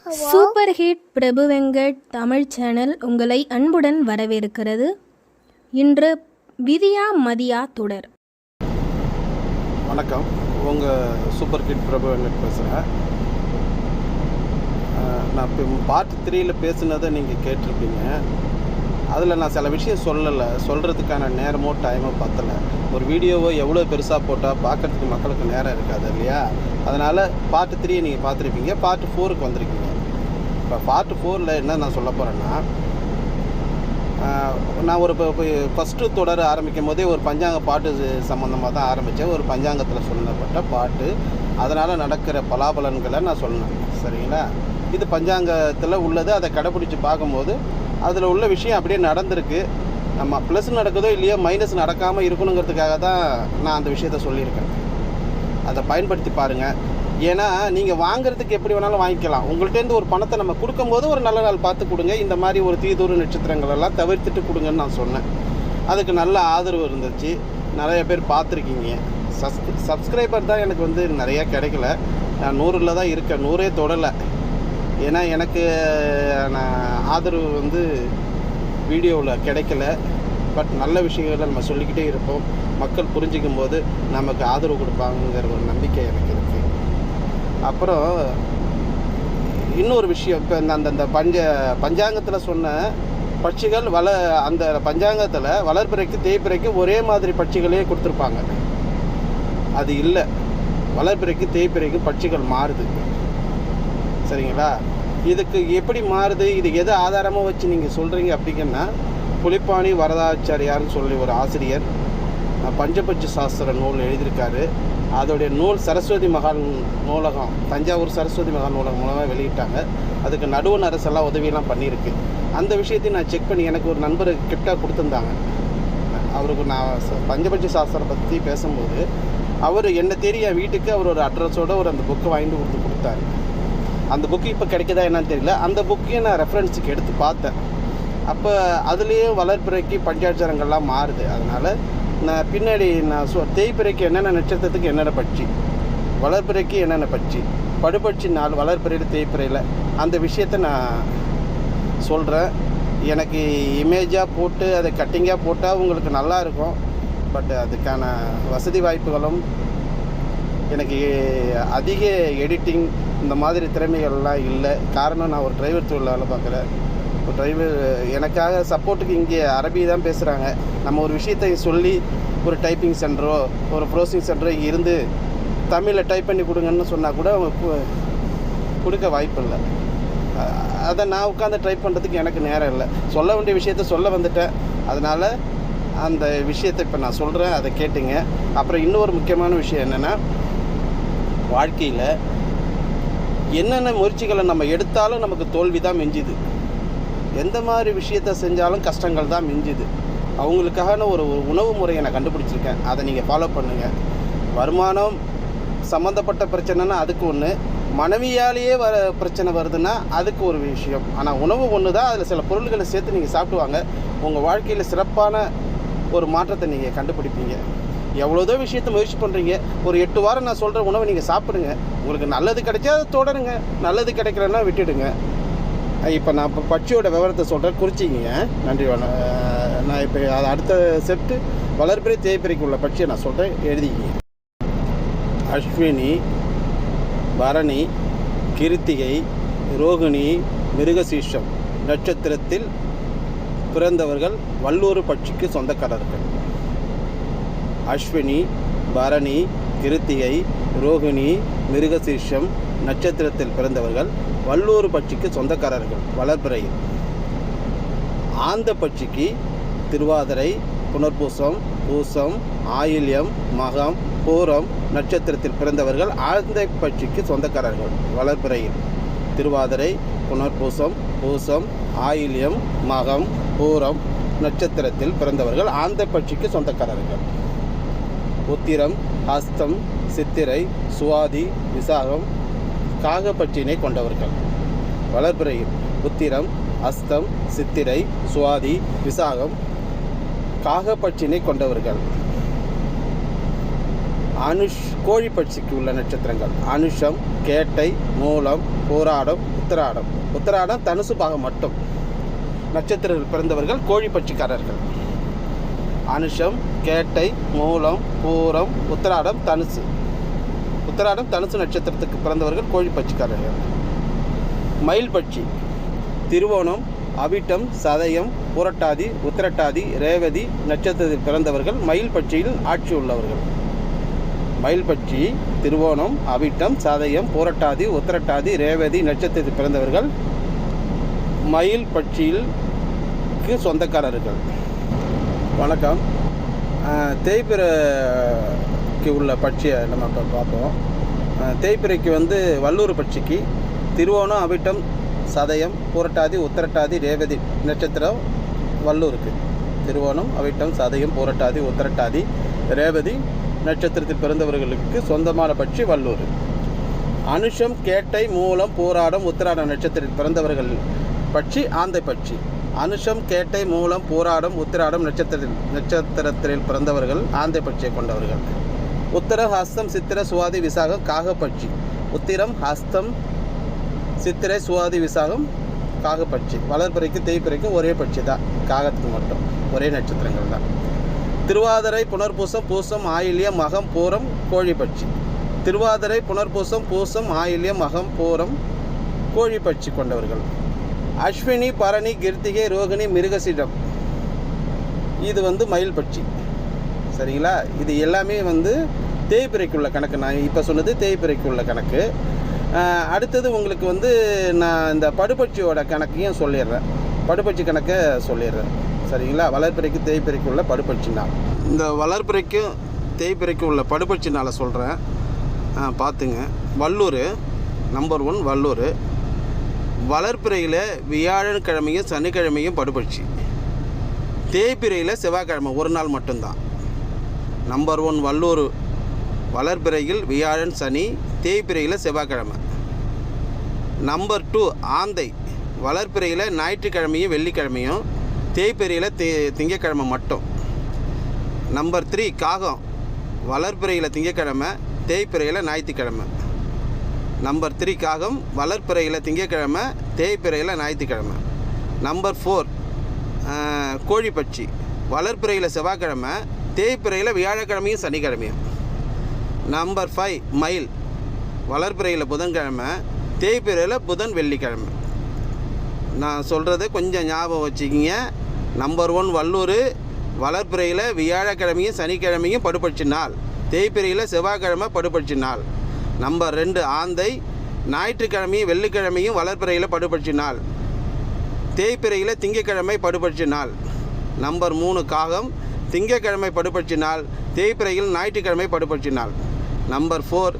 Super hit பிரபு Venkat Tamil channel உங்களை அன்புடன் வரவேற்கிறது. இன்று விதியா மதியா தொடர். வணக்கம், உங்கள் சூப்பர் ஹிட் பிரபு வெங்கட் பேசுகிறேன். நான் இப்போ பார்ட் 3ல் பேசுனதை நீங்கள் கேட்டிருப்பீங்க. அதில் நான் சில விஷயம் சொல்கிறதுக்கான நேரமோ டைமோ பத்தலை. ஒரு வீடியோவோ எவ்வளோ பெருசாக போட்டால் பார்க்குறதுக்கு மக்களுக்கு நேரம் இருக்காது இல்லையா? அதனால் பார்ட் 3 நீங்கள் பார்த்துருப்பீங்க. பார்ட் 4க்கு வந்திருக்கீங்க. இப்போ பார்ட் 4ல் என்ன நான் சொல்ல போகிறேன்னா, நான் ஒரு ஃபஸ்ட்டு தொடர் ஆரம்பிக்கும் போதே ஒரு பஞ்சாங்க பாட்டு சம்மந்தமாக தான் ஆரம்பித்தேன். ஒரு பஞ்சாங்கத்தில் சொல்லப்பட்ட பாட்டு, அதனால் நடக்கிற பலாபலன்களை நான் சொன்னேன். சரிங்களா? இது பஞ்சாங்கத்தில் உள்ளது. அதை கடைப்பிடிச்சி பார்க்கும்போது அதில் உள்ள விஷயம் அப்படியே நடந்திருக்கு. நம்ம ப்ளஸ் நடக்குதோ இல்லையோ மைனஸ் நடக்காமல் இருக்கணுங்கிறதுக்காக தான் நான் அந்த விஷயத்த சொல்லியிருக்கேன். அதை பயன்படுத்தி பாருங்கள். ஏன்னா நீங்கள் வாங்குறதுக்கு எப்படி வேணாலும் வாங்கிக்கலாம். உங்கள்கிட்டேருந்து ஒரு பணத்தை நம்ம கொடுக்கும்போது ஒரு நல்ல நாள் பார்த்து கொடுங்க. இந்த மாதிரி ஒரு தீதூர நட்சத்திரங்கள் எல்லாம் தவிர்த்துட்டு கொடுங்கன்னு நான் சொன்னேன். அதுக்கு நல்ல ஆதரவு இருந்துச்சு. நிறைய பேர் பார்த்துருக்கீங்க. சப்ஸ்கிரைபர் தான் எனக்கு நிறையா கிடைக்கல. நான் 100ல் தான் இருக்கேன். 100 தொடலை. ஏன்னா எனக்கு ஆதரவு வீடியோவில் கிடைக்கல. பட் நல்ல விஷயங்களை நம்ம சொல்லிக்கிட்டே இருப்போம். மக்கள் புரிஞ்சிக்கும் போது நமக்கு ஆதரவு கொடுப்பாங்கிற ஒரு நம்பிக்கை எனக்கு இருக்குது. அப்புறம் இன்னொரு விஷயம், இப்போ அந்த பஞ்சாங்கத்தில் சொன்ன பட்சிகள் அந்த பஞ்சாங்கத்தில் வளர்பிறைக்கு தேய்பிறைக்கு ஒரே மாதிரி பட்சிகளே கொடுத்துருப்பாங்க. அது இல்லை. வளர்பிறைக்கு தேய்பிறைக்கு பட்சிகள் மாறுது. சரிங்களா? இதுக்கு எப்படி மாறுது, இது எது ஆதாரமாக வச்சு நீங்கள் சொல்கிறீங்க அப்படிங்கன்னா, புலிப்பாணி வரதாச்சாரியார்னு சொல்லி ஒரு ஆசிரியர் பஞ்சபட்சி சாஸ்திர நூல் எழுதியிருக்காரு. அதோடைய நூல் சரஸ்வதி மகால் நூலகம், தஞ்சாவூர் சரஸ்வதி மகால் நூலகம் மூலமாக வெளியிட்டாங்க. அதுக்கு நடுவண் அரசெல்லாம் உதவியெல்லாம் பண்ணியிருக்கு. அந்த விஷயத்தையும் நான் செக் பண்ணி எனக்கு ஒரு நண்பர் கிஃப்டாக கொடுத்துருந்தாங்க. அவருக்கு நான் பஞ்சபட்சி சாஸ்திரம் பற்றி பேசும்போது அவர் என்ன தெரிய வீட்டுக்கு அவர் ஒரு அட்ரஸோடு அந்த புக்கை வாங்கிட்டு கொடுத்தாரு. அந்த புக்கு இப்போ கிடைக்குதா என்னன்னு தெரியல. அந்த புக்கையும் நான் ரெஃபரன்ஸுக்கு எடுத்து பார்த்தேன். அப்போ அதுலேயும் வளர்பிறைக்கு பஞ்சாட்சரங்கள்லாம் மாறுது. அதனால் நான் பின்னாடி தேய்பிறைக்கு என்னென்ன நட்சத்திரத்துக்கு என்னென்ன பட்சி, வளர்பிறைக்கு என்னென்ன பட்சி, படுபட்சி 4 வளர்பிறையில் தேய்பிறையில் அந்த விஷயத்தை நான் சொல்கிறேன். எனக்கு இமேஜாக போட்டு அதை கட்டிங்காக போட்டால் உங்களுக்கு நல்லா இருக்கும். பட் அதுக்கான வசதி வாய்ப்புகளும் எனக்கு அதிக எடிட்டிங் இந்த மாதிரி திறமைகள்லாம் இல்லை. காரணம், நான் ஒரு டிரைவர் தொழில் வேலை பார்க்குறேன். ஒரு டிரைவர் எனக்காக சப்போர்ட்டுக்கு இங்கே அரபி தான் பேசுகிறாங்க. நம்ம ஒரு விஷயத்தை சொல்லி ஒரு டைப்பிங் சென்டரோ ஒரு ப்ரோசிங் சென்டரோ இருந்து தமிழில் டைப் பண்ணி கொடுங்கன்னு சொன்னால் கூட அவங்க கொடுக்க வாய்ப்பு இல்லை. அதை நான் உட்காந்து டைப் பண்ணுறதுக்கு எனக்கு நேரம் இல்லை. சொல்ல வேண்டிய விஷயத்த சொல்ல வந்துட்டேன். அதனால் அந்த விஷயத்தை இப்போ நான் சொல்கிறேன், அதை கேட்டுங்க. அப்புறம் இன்னொரு முக்கியமான விஷயம் என்னென்னா, வாழ்க்கையில் என்னென்ன முயற்சிகளை நம்ம எடுத்தாலும் நமக்கு தோல்வி தான் மிஞ்சுது. எந்த மாதிரி விஷயத்தை செஞ்சாலும் கஷ்டங்கள் தான் மிஞ்சுது. அவங்களுக்கான ஒரு உணவு முறையை நான் கண்டுபிடிச்சிருக்கேன். அதை நீங்கள் ஃபாலோ பண்ணுங்கள். வருமானம் சம்மந்தப்பட்ட பிரச்சனைனா அதுக்கு ஒன்று, மனைவியாலேயே பிரச்சனை வருதுன்னா அதுக்கு ஒரு விஷயம். ஆனால் உணவு ஒன்று தான். அதில் சில பொருள்களை சேர்த்து நீங்கள் சாப்பிடுவாங்க. உங்கள் வாழ்க்கையில் சிறப்பான ஒரு மாற்றத்தை நீங்கள் கண்டுபிடிப்பீங்க. எவ்வளோதோ விஷயத்தை முயற்சி பண்ணுறீங்க. ஒரு 8 வாரம் நான் சொல்கிற உணவை நீங்கள் சாப்பிடுங்க. உங்களுக்கு நல்லது கிடைச்சா அதை தொடருங்க. நல்லது கிடைக்கலன்னா விட்டுடுங்க. இப்போ நான் பட்சியோட விவரத்தை சொல்கிறேன், குறிச்சிங்க. நன்றி. நான் இப்போ அதை அடுத்த செட்டு வளர்பிறை தேய்பிறைக்கு உள்ள பட்சியை நான் சொல்கிறேன், எழுதிக்கிங்க. அஸ்வினி, பரணி, கிருத்திகை, ரோகிணி, மிருகசீஷம் நட்சத்திரத்தில் பிறந்தவர்கள் வல்லூர் பட்சிக்கு சொந்தக்காரர்கள். அஸ்வினி, பரணி, கிருத்திகை, ரோகிணி, மிருகசீர்ஷம் நட்சத்திரத்தில் பிறந்தவர்கள் வல்லூர் பட்சிக்கு சொந்தக்காரர்கள் வளர்பிறையில். ஆந்த பட்சிக்கு திருவாதிரை, புனர்பூசம், பூசம், ஆயில்யம், மகம், பூரம் நட்சத்திரத்தில் பிறந்தவர்கள் ஆந்தை பட்சிக்கு சொந்தக்காரர்கள் வளர்பிறையில். திருவாதிரை, புனர்பூசம், பூசம், ஆயில்யம், மகம், பூரம் நட்சத்திரத்தில் பிறந்தவர்கள் ஆந்தை பட்சிக்கு சொந்தக்காரர்கள். உத்திரம், ஹஸ்தம், சித்திரை, சுவாதி, விசாகம் காகப்பட்சியினை கொண்டவர்கள் வளர்பிறையில். உத்திரம், ஹஸ்தம், சித்திரை, சுவாதி, விசாகம் காகப்பட்சியினை கொண்டவர்கள். கோழிப்பட்சிக்கு உள்ள நட்சத்திரங்கள் அனுஷம், கேட்டை, மூலம், பூராடம், உத்திராடம். உத்திராடம் தனுசு பாகம் மட்டும் நட்சத்திரத்தில் பிறந்தவர்கள் கோழிப்பட்சிக்காரர்கள். அனுஷம், கேட்டை, மூலம், பூரம், உத்திராடம், தனுசு. உத்திராடம் தனுசு நட்சத்திரத்துக்கு பிறந்தவர்கள் கோழிப்பட்சிக்காரர்கள். மயில் பட்சி திருவோணம், அவிட்டம், சதயம், புரட்டாதி, உத்திரட்டாதி, ரேவதி நட்சத்திரத்தில் பிறந்தவர்கள் மயில் பட்சியில் ஆட்சி உள்ளவர்கள். மயில் பட்சி திருவோணம், அவிட்டம், சதயம், புரட்டாதி, உத்திரட்டாதி, ரேவதி நட்சத்திரத்தில் பிறந்தவர்கள் மயில் பட்சியில்க்கு சொந்தக்காரர்கள். வணக்கம். தேய்பிறைக்கு உள்ள பட்சியை நம்ம இப்போ பார்ப்போம். தேய்பிறைக்கு வல்லூர் பட்சிக்கு திருவோணம், அவிட்டம், சதயம், புரட்டாதி, உத்திரட்டாதி, ரேவதி நட்சத்திரம் வல்லூருக்கு. திருவோணம், அவிட்டம், சதயம், புரட்டாதி, உத்திரட்டாதி, ரேவதி நட்சத்திரத்தில் பிறந்தவர்களுக்கு சொந்தமான பட்சி வல்லூர். அனுஷம், கேட்டை, மூலம், பூராடம், உத்திராடம் நட்சத்திரத்தில் பிறந்தவர்கள் பட்சி ஆந்தை பட்சி. அனுஷம், கேட்டை, மூலம், பூராடம், உத்திராடம் நட்சத்திரத்தில் பிறந்தவர்கள் ஆந்தை பட்சியை கொண்டவர்கள். உத்திரம், ஹஸ்தம், சித்திரை, சுவாதி, விசாகம் காகப்பட்சி. உத்திரம், ஹஸ்தம், சித்திரை, சுவாதி, விசாகம் காகப்பட்சி. வளர்பிறைக்கு தேய்பிறைக்கும் ஒரே பட்சி தான், காகத்துக்கு மட்டும் ஒரே நட்சத்திரங்கள் தான். திருவாதிரை, புனர்பூசம், பூசம், ஆயில்யம், மகம், பூரம் கோழிப்பட்சி. திருவாதிரை, புனர்பூசம், பூசம், ஆயில்யம், மகம், பூரம் கோழிப்பட்சி கொண்டவர்கள். அஸ்வினி, பரணி, கிருத்திகை, ரோகிணி, மிருகசீடம் இது மயில் பட்சி. சரிங்களா? இது எல்லாமே தேய்பிறைக்குள்ள கணக்கு. நான் இப்போ சொன்னது தேய்பிறைக்குள்ள கணக்கு. அடுத்தது உங்களுக்கு நான் இந்த படுபட்சியோட கணக்கையும் சொல்லிடுறேன். படுபட்சி கணக்கை சொல்லிடுறேன். சரிங்களா? வளர்பிறைக்கு தேய்பிறைக்கு உள்ள படுபட்சி நாள். இந்த வளர்பிறைக்கும் தேய்பிறைக்கும் உள்ள படுபட்சி நாளை சொல்கிறேன், பார்த்துங்க. வல்லூர் நம்பர் 1 வல்லூர். வளர்பிறையில் வியாழன் கிழமையும் சனிக்கிழமையும் படுபட்சி. தேய்பிறையில் செவ்வாய்க்கிழமை ஒரு நாள் மட்டும்தான். நம்பர் 1 வல்லூர். வளர்பிறையில் வியாழன், சனி, தேய்பிறையில் செவ்வாய்க்கிழமை. நம்பர் 2 ஆந்தை. வளர்பிறையில் ஞாயிற்றுக்கிழமையும் வெள்ளிக்கிழமையும், தேய்பிறையில் திங்கக்கிழமை மட்டும். நம்பர் 3 காகம். வளர்பிறையில் திங்கக்கிழமை, தேய்பிறையில் ஞாயிற்றுக்கிழமை. நம்பர் 3 காகம். வளர்பிறையில் திங்கக்கிழமை, தேய்பிறையில் ஞாயிற்றுக்கிழமை. நம்பர் 4 கோழிப்பட்சி. வளர்பிறையில் செவ்வாய்க்கிழமை, தேய்பிறையில் வியாழக்கிழமையும் சனிக்கிழமையும். நம்பர் 5 மயில். வளர்பிறையில் புதன்கிழமை, தேய்பிறையில் புதன், வெள்ளிக்கிழமை. நான் சொல்கிறத கொஞ்சம் ஞாபகம் வச்சுக்கிங்க. நம்பர் 1 வல்லூர். வளர்பிறையில் வியாழக்கிழமையும் சனிக்கிழமையும் படுபட்சி நாள், தேய்பிறையில் செவ்வாய்க்கிழமை படுபட்சி நாள். நம்பர் 2 ஆந்தை. ஞாயிற்றுக்கிழமையும் வெள்ளிக்கிழமையும் வளர்பிறையில் படுபட்சி நாள், தேய்பிறையில் திங்கக்கிழமை படுபட்சி நாள். நம்பர் 3 காகம். திங்கக்கிழமை படுபட்சி நாள், தேய்பிறையில் ஞாயிற்றுக்கிழமை படுபட்சி நாள். நம்பர் 4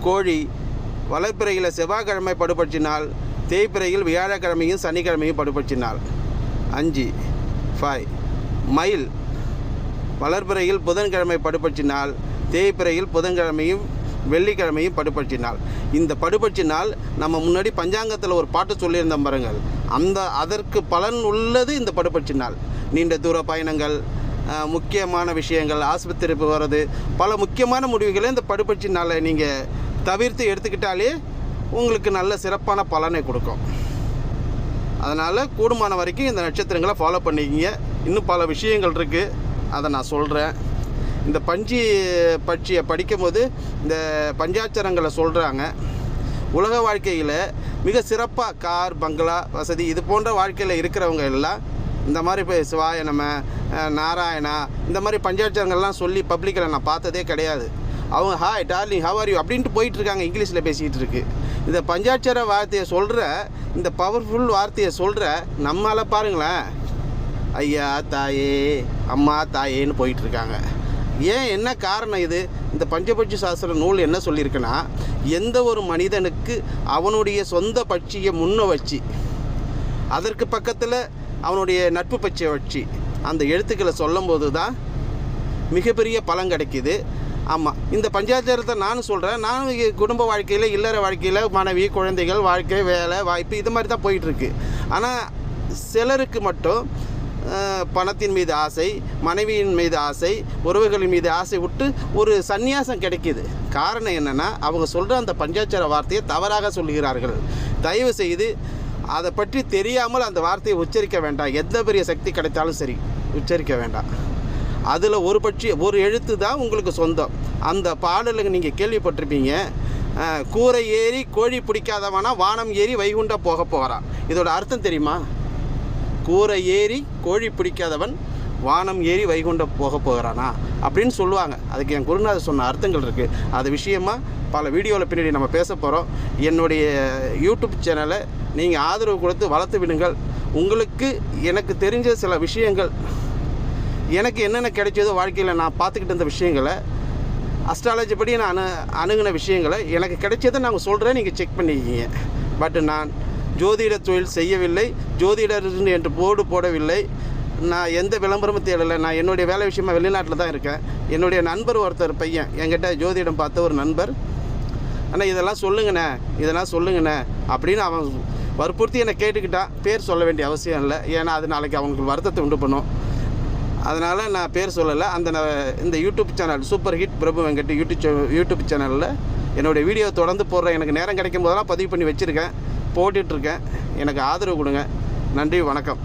கோழி. வளர்பிறையில் செவ்வாய்க்கிழமை படுபட்சி நாள், தேய்பிறையில் வியாழக்கிழமையும் சனிக்கிழமையும் படுபட்சி நாள். 5 மயில். வளர்பிறையில் புதன்கிழமை படுபட்சி நாள், தேய்பிறையில் புதன்கிழமையும் வெள்ளிக்கிழமையும் படுபட்சி நாள். இந்த படுபட்சி நாள் நம்ம முன்னாடி பஞ்சாங்கத்தில் ஒரு பாட்டு சொல்லியிருந்தோம் பாருங்கள், அதற்கு பலன் உள்ளது இந்த படுபட்சி நாள். நீண்ட தூர பயணங்கள், முக்கியமான விஷயங்கள், ஆஸ்பத்திரி போகிறது, பல முக்கியமான முடிவுகளை இந்த படுபட்சி நாளை நீங்கள் தவிர்த்து எடுத்துக்கிட்டாலே உங்களுக்கு நல்ல சிறப்பான பலனை கொடுக்கும். அதனால் கூடுமான வரைக்கும் இந்த நட்சத்திரங்களை ஃபாலோ பண்ணிக்கிங்க. இன்னும் பல விஷயங்கள் இருக்குது, அதை நான் சொல்கிறேன். இந்த பட்சியை படிக்கும்போது இந்த பஞ்சாட்சரங்களை சொல்கிறாங்க. உலக வாழ்க்கையில் மிக சிறப்பாக கார், பங்களா வசதி இது போன்ற வாழ்க்கையில் இருக்கிறவங்க எல்லாம் இந்த மாதிரி இப்போ சிவாய நம, நாராயணா இந்த மாதிரி பஞ்சாட்சரங்கள்லாம் சொல்லி பப்ளிக்கில் நான் பார்த்ததே கிடையாது. அவங்க hi darling how are you அப்படின்ட்டு போயிட்டுருக்காங்க, இங்கிலீஷில் பேசிகிட்டு இருக்கு. இந்த பஞ்சாட்சர வார்த்தையை சொல்கிற, இந்த பவர்ஃபுல் வார்த்தையை சொல்கிற நம்மளால் பாருங்களேன், ஐயா தாயே, அம்மா தாயேன்னு போயிட்டுருக்காங்க. ஏன், என்ன காரணம் இது? இந்த பஞ்சபட்சி சாஸ்திர நூல் என்ன சொல்லியிருக்குன்னா, எந்த ஒரு மனிதனுக்கு அவனுடைய சொந்த பட்சியை முன்ன வச்சு, அதற்கு பக்கத்தில் அவனுடைய நட்பு பட்சியை வச்சு அந்த எழுத்துக்களை சொல்லும் போது தான் மிகப்பெரிய பலன் கிடைக்கிது. ஆமாம், இந்த பஞ்சாச்சாரத்தை நானும் சொல்கிறேன். நானும் குடும்ப வாழ்க்கையில், இல்லற வாழ்க்கையில், மனைவி, குழந்தைகள், வாழ்க்கை, வேலை வாய்ப்பு இது மாதிரி தான் போயிட்டுருக்கு. ஆனால் சிலருக்கு மட்டும் பணத்தின் மீது ஆசை, மனைவியின் மீது ஆசை, உறவுகளின் மீது ஆசை விட்டு ஒரு சந்நியாசம் கிடைக்கிது. காரணம் என்னென்னா, அவங்க சொல்கிற அந்த பஞ்சாட்சர வார்த்தையை தவறாக சொல்கிறார்கள். தயவு செய்து அதை பற்றி தெரியாமல் அந்த வார்த்தையை உச்சரிக்க வேண்டாம். எந்த பெரிய சக்தி கிடைத்தாலும் சரி, உச்சரிக்க வேண்டாம். அதில் ஒரு எழுத்து தான் உங்களுக்கு சொந்தம். அந்த பாடலுக்கு நீங்கள் கேள்விப்பட்டிருப்பீங்க, கூரை ஏறி கோழி பிடிக்காதவனா வானம் ஏறி வைகுண்டம் போக போகிறான். இதோட அர்த்தம் தெரியுமா? கூரை ஏறி கோழி பிடிக்காதவன் வானம் ஏறி வைகுண்டம் போக போகிறானா அப்படின்னு சொல்லுவாங்க. அதுக்கு என் குருநாதர் சொன்ன அர்த்தங்கள் இருக்குது. அது விஷயமாக பல வீடியோவில் பின்னாடி நம்ம பேச போகிறோம். என்னுடைய யூடியூப் சேனலை நீங்கள் ஆதரவு கொடுத்து வளர்த்து விடுங்கள். உங்களுக்கு எனக்கு தெரிஞ்ச சில விஷயங்கள், எனக்கு என்னென்ன கிடைச்சதோ வாழ்க்கையில் நான் பார்த்துக்கிட்டு இருந்த விஷயங்களை, அஸ்ட்ராலஜி படி நான் அணுகின விஷயங்களை, எனக்கு கிடைச்சதை நாங்கள் சொல்கிறேன், நீங்கள் செக் பண்ணிக்கிங்க. பட் நான் ஜோதிட தொழில் செய்யவில்லை, ஜோதிடர் என்று போர்டு போடவில்லை, நான் எந்த விளம்பரமும் தேடலை. நான் என்னுடைய வேலை விஷயமாக வெளிநாட்டில் தான் இருக்கேன். என்னுடைய நண்பர் ஒருத்தர் பையன் என்கிட்ட ஜோதிடம் பார்த்த ஒரு நண்பர், ஆனால் இதெல்லாம் சொல்லுங்கண்ணே அப்படின்னு அவன் வற்புறுத்தி என்னை கேட்டுக்கிட்டான். பேர் சொல்ல வேண்டிய அவசியம் இல்லை, ஏன்னா அது நாளைக்கு அவங்களுக்கு வருத்தத்தை உண்டு பண்ணும். அதனால் நான் பேர் சொல்லலை. இந்த யூடியூப் சேனல் சூப்பர் ஹிட் பிரபு வெங்கட் யூடியூப் சேனலில் என்னுடைய வீடியோ தொடர்ந்து போடுறேன். எனக்கு நேரம் கிடைக்கும் போதெல்லாம் பதிவு பண்ணி வச்சுருக்கேன், போட்டுட்ருக்கேன். எனக்கு ஆதரவு கொடுங்க. நன்றி, வணக்கம்.